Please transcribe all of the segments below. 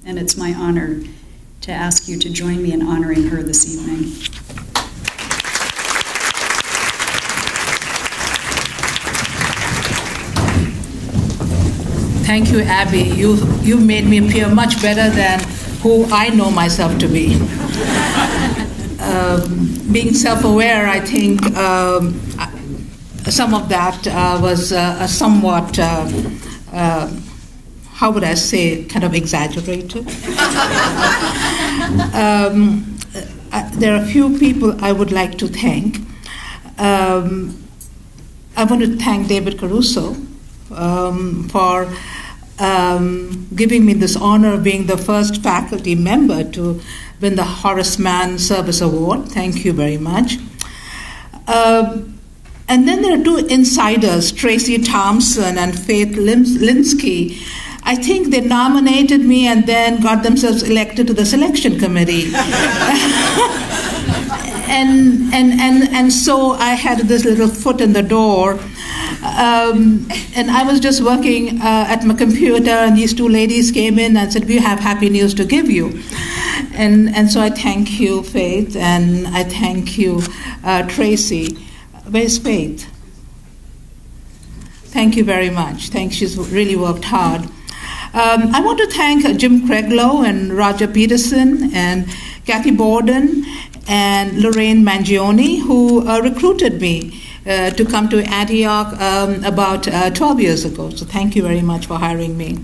and it's my honor to ask you to join me in honoring her this evening. Thank you, Abby. You've made me appear much better than who I know myself to be. Being self-aware, I think some of that was a somewhat, how would I say, kind of exaggerated. There are a few people I would like to thank. I want to thank David Caruso for giving me this honor of being the first faculty member to win the Horace Mann Service Award. Thank you very much. And then there are two insiders, Tracy Thompson and Faith Linsky. I think they nominated me and then got themselves elected to the selection committee. and so I had this little foot in the door. And I was just working at my computer, and these two ladies came in and said, "We have happy news to give you." And so I thank you, Faith, and I thank you, Tracy. Where's Faith? Thank you very much. She's really worked hard. I want to thank Jim Craiglow and Roger Peterson and Kathy Borden and Lorraine Mangione, who recruited me to come to Antioch about 12 years ago. So thank you very much for hiring me.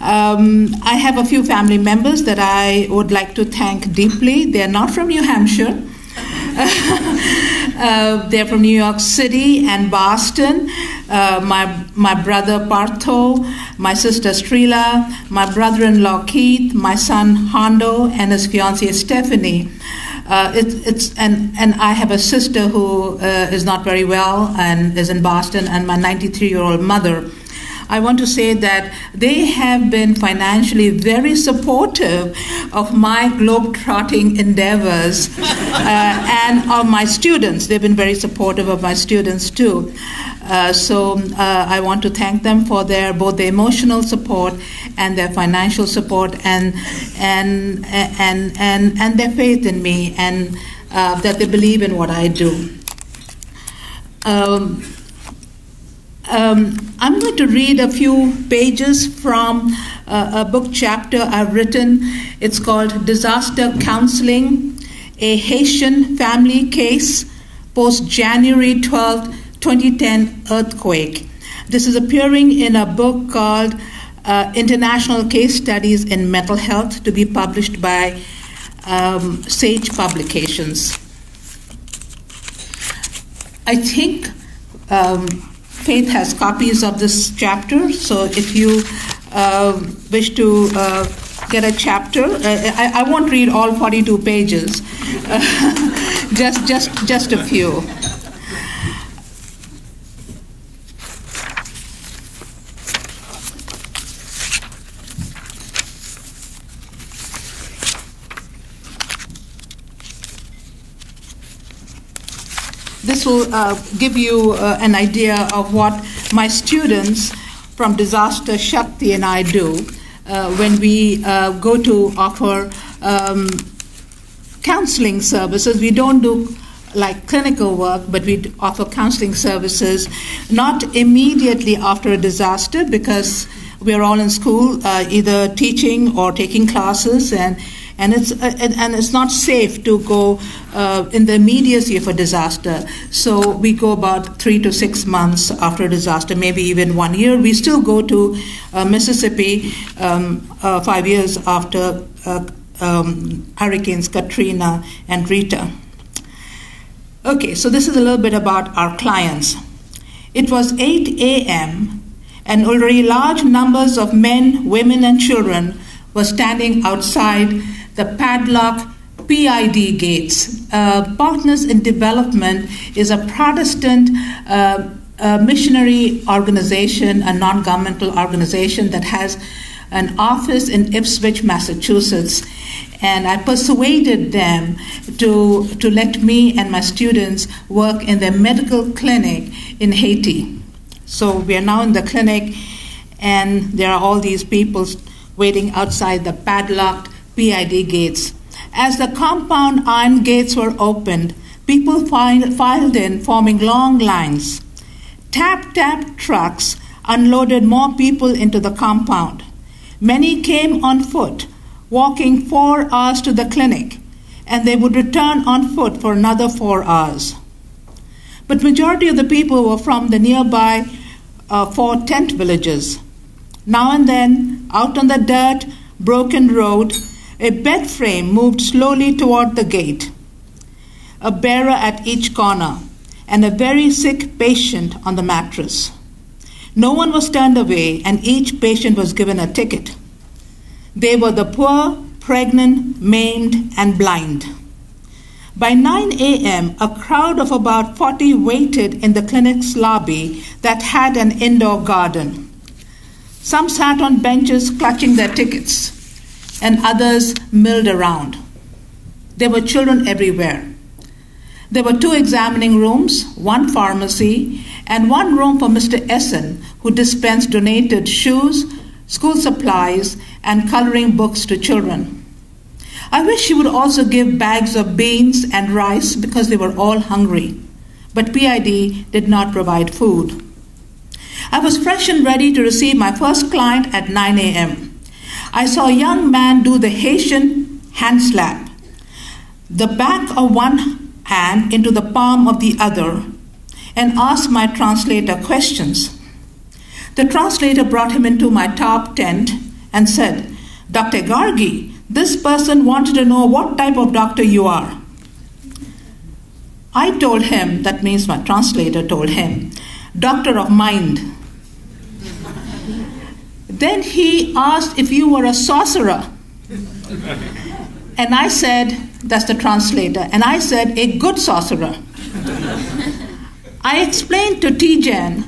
I have a few family members that I would like to thank deeply. They're not from New Hampshire. They're from New York City and Boston. My brother Partho, my sister Strela, my brother-in-law Keith, my son Hondo, and his fiancée Stephanie. And I have a sister who is not very well and is in Boston, and my 93-year-old mother. I want to say that they have been financially very supportive of my globe-trotting endeavors and of my students. They've been very supportive of my students too. So I want to thank them for both their emotional support and their financial support and their faith in me, and that they believe in what I do. I'm going to read a few pages from a book chapter I've written. It's called Disaster Counseling, a Haitian Family Case, post-January 12, 2010 earthquake. This is appearing in a book called International Case Studies in Mental Health, to be published by Sage Publications. I think Faith has copies of this chapter, so if you wish to get a chapter, I won't read all 42 pages, just a few. This will give you an idea of what my students from Disaster Shakti and I do when we go to offer counseling services. We don't do like clinical work, but we offer counseling services not immediately after a disaster, because we're all in school, either teaching or taking classes, and it's not safe to go in the immediacy of a disaster. So we go about 3 to 6 months after a disaster, maybe even 1 year. We still go to Mississippi 5 years after Hurricanes Katrina and Rita. Okay, so this is a little bit about our clients. It was 8 a.m. and already large numbers of men, women, and children were standing outside the padlock PID gates. Partners in Development is a Protestant missionary organization, a non-governmental organization that has an office in Ipswich, Massachusetts. And I persuaded them to let me and my students work in their medical clinic in Haiti. So we are now in the clinic, and there are all these people waiting outside the padlocked PID gates. As the compound iron gates were opened, people filed in, forming long lines. Tap-tap trucks unloaded more people into the compound. Many came on foot, walking 4 hours to the clinic, and they would return on foot for another 4 hours. But majority of the people were from the nearby 4 tent villages. Now and then, out on the dirt, broken road, a bed frame moved slowly toward the gate, a bearer at each corner, and a very sick patient on the mattress. No one was turned away, and each patient was given a ticket. They were the poor, pregnant, maimed, and blind. By 9 a.m., a crowd of about 40 waited in the clinic's lobby that had an indoor garden. Some sat on benches clutching their tickets, and others milled around. There were children everywhere. There were 2 examining rooms, 1 pharmacy, and 1 room for Mr. Essen, who dispensed donated shoes, school supplies, and coloring books to children. I wish he would also give bags of beans and rice because they were all hungry, but PID did not provide food. I was fresh and ready to receive my first client at 9 a.m. I saw a young man do the Haitian hand slap, the back of one hand into the palm of the other, and asked my translator questions. The translator brought him into my top tent and said, "Dr. Gargi, this person wanted to know what type of doctor you are." I told him, that means my translator told him, "Doctor of mind." Then he asked if you were a sorcerer. And I said, that's the translator, and I said, "A good sorcerer." I explained to Tijan,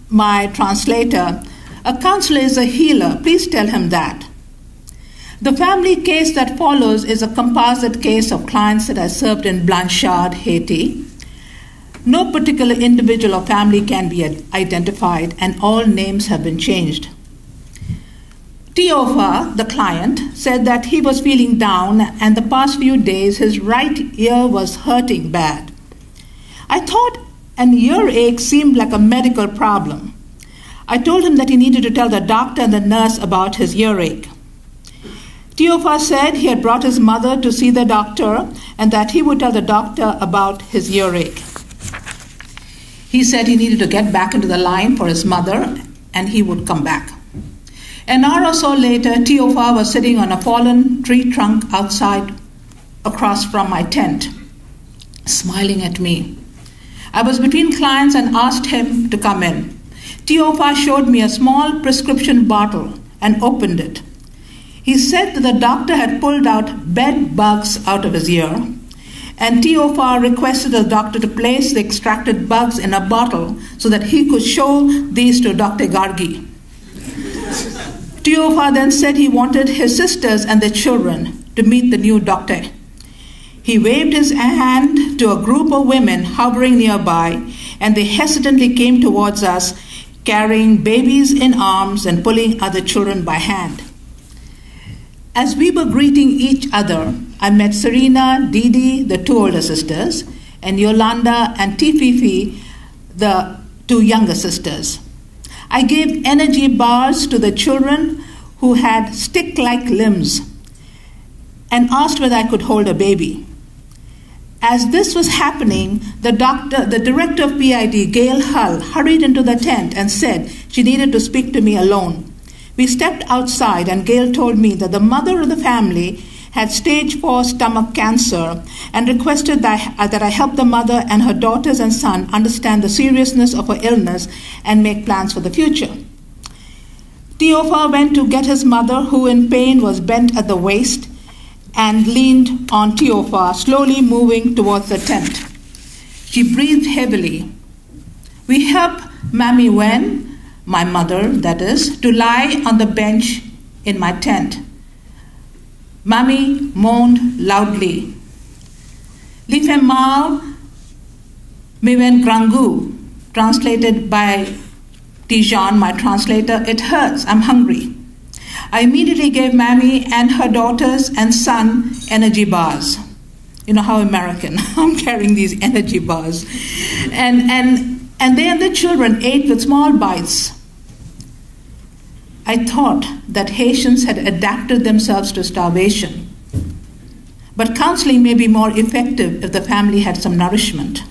my translator, "A counselor is a healer. Please tell him that." The family case that follows is a composite case of clients that I served in Blanchard, Haiti. No particular individual or family can be identified, and all names have been changed. Tiofa, the client, said that he was feeling down, and the past few days his right ear was hurting bad. I thought an earache seemed like a medical problem. I told him that he needed to tell the doctor and the nurse about his earache. Tiofa said he had brought his mother to see the doctor and that he would tell the doctor about his earache. He said he needed to get back into the line for his mother and he would come back. An hour or so later, Tiofa was sitting on a fallen tree trunk outside across from my tent, smiling at me. I was between clients and asked him to come in. Tiofa showed me a small prescription bottle and opened it. He said that the doctor had pulled out bed bugs out of his ear, and Tiofa requested the doctor to place the extracted bugs in a bottle so that he could show these to Dr. Gargi. Tiofa then said he wanted his sisters and their children to meet the new doctor. He waved his hand to a group of women hovering nearby, and they hesitantly came towards us, carrying babies in arms and pulling other children by hand. As we were greeting each other, I met Serena, Didi, the 2 older sisters, and Yolanda and Tififi, the 2 younger sisters. I gave energy bars to the children who had stick-like limbs and asked whether I could hold a baby. As this was happening, the director of PID, Gail Hull, hurried into the tent and said she needed to speak to me alone. We stepped outside and Gail told me that the mother of the family had stage 4 stomach cancer and requested that I help the mother and her daughters and son understand the seriousness of her illness and make plans for the future. Tiofa went to get his mother, who in pain was bent at the waist, and leaned on Tiofa, slowly moving towards the tent. She breathed heavily. We helped Mammy Wen, my mother, that is, to lie on the bench in my tent. Mammy moaned loudly. Li fais mal, me wen grangu, translated by Tijan, my translator, it hurts, I'm hungry. I immediately gave Mammy and her daughters and son energy bars. You know how American, I'm carrying these energy bars. And they and the children ate with small bites. I thought that Haitians had adapted themselves to starvation. But counseling may be more effective if the family had some nourishment.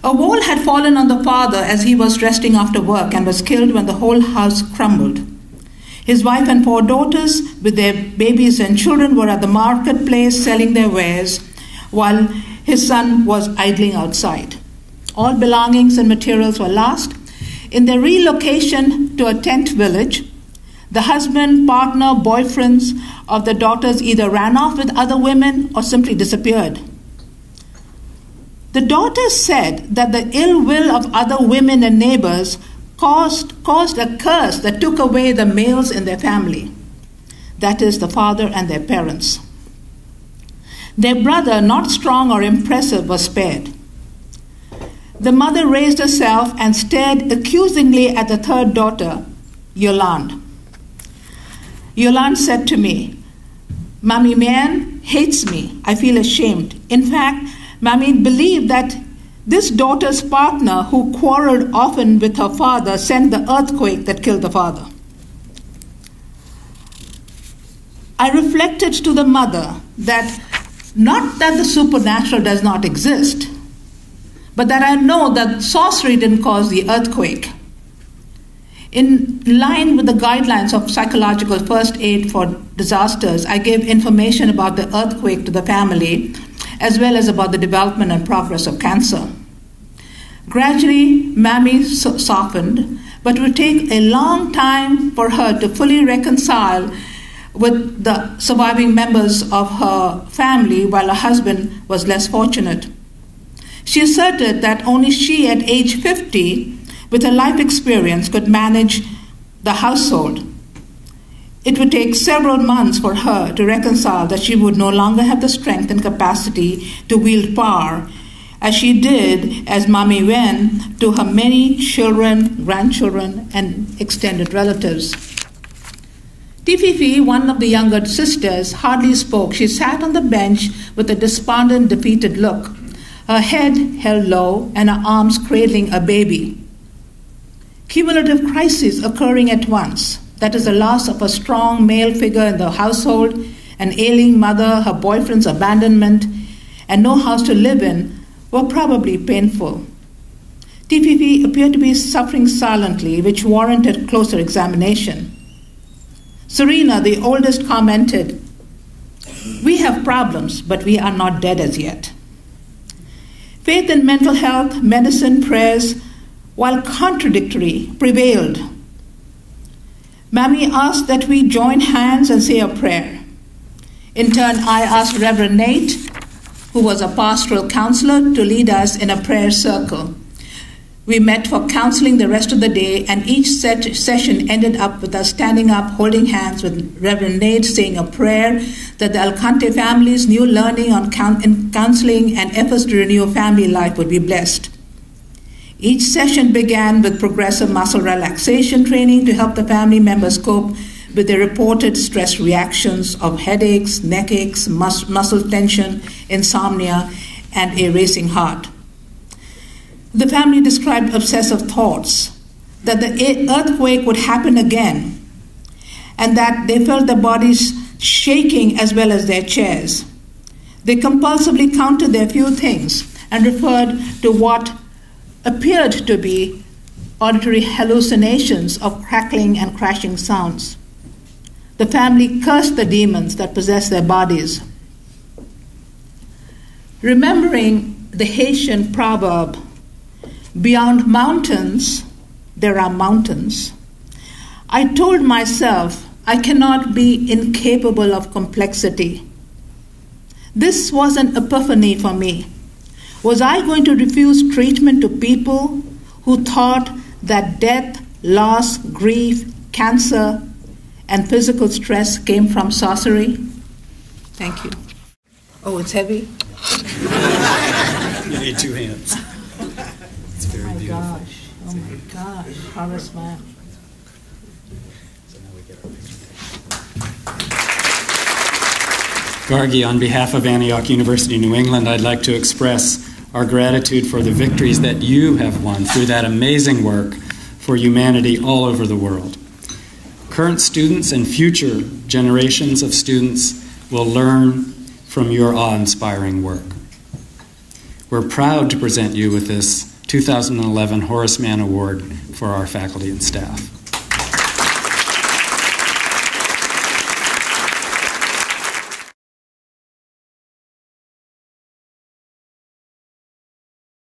A wall had fallen on the father as he was resting after work and was killed when the whole house crumbled. His wife and 4 daughters, with their babies and children, were at the marketplace selling their wares, while his son was idling outside. All belongings and materials were lost. In their relocation to a tent village, the husband, partner, boyfriends of the daughters either ran off with other women or simply disappeared. The daughters said that the ill will of other women and neighbors caused a curse that took away the males in their family, that is, the father and their parents. Their brother, not strong or impressive, was spared. The mother raised herself and stared accusingly at the third daughter, Yolande. Yolande said to me, "Mommy Mann hates me. I feel ashamed. In fact, Mommy believed that this daughter's partner, who quarreled often with her father, sent the earthquake that killed the father." I reflected to the mother that not that the supernatural does not exist, but that I know that sorcery didn't cause the earthquake. In line with the guidelines of psychological first aid for disasters, I gave information about the earthquake to the family, as well as about the development and progress of cancer. Gradually, Mammy softened, but it would take a long time for her to fully reconcile with the surviving members of her family, while her husband was less fortunate. She asserted that only she, at age 50, with her life experience, could manage the household. It would take several months for her to reconcile that she would no longer have the strength and capacity to wield power, as she did as Mommy went to her many children, grandchildren, and extended relatives. Tififi, one of the younger sisters, hardly spoke. She sat on the bench with a despondent, defeated look, her head held low and her arms cradling a baby. Cumulative crises occurring at once, that is, the loss of a strong male figure in the household, an ailing mother, her boyfriend's abandonment, and no house to live in, were probably painful. Tififi appeared to be suffering silently, which warranted closer examination. Serena, the oldest, commented, "We have problems, but we are not dead as yet." Faith in mental health, medicine, prayers, while contradictory, prevailed. Mammy asked that we join hands and say a prayer. In turn, I asked Reverend Nate, who was a pastoral counselor, to lead us in a prayer circle. We met for counseling the rest of the day, and each session ended up with us standing up, holding hands, with Reverend Nate saying a prayer that the Alcante family's new learning on counseling and efforts to renew family life would be blessed. Each session began with progressive muscle relaxation training to help the family members cope with the reported stress reactions of headaches, neck aches, muscle tension, insomnia, and a racing heart. The family described obsessive thoughts, that the earthquake would happen again, and that they felt their bodies shaking as well as their chairs. They compulsively counted their few things and referred to what appeared to be auditory hallucinations of crackling and crashing sounds. The family cursed the demons that possessed their bodies. Remembering the Haitian proverb, "Beyond mountains, there are mountains," I told myself I cannot be incapable of complexity. This was an epiphany for me. Was I going to refuse treatment to people who thought that death, loss, grief, cancer, and physical stress came from sorcery? Thank you. Oh, it's heavy? You need 2 hands. It's very beautiful. Oh my gosh, Horace, Mann. So now we Gargi, on behalf of Antioch University, New England, I'd like to express our gratitude for the victories that you have won through that amazing work for humanity all over the world. Current students and future generations of students will learn from your awe-inspiring work. We're proud to present you with this 2011 Horace Mann Award for our faculty and staff.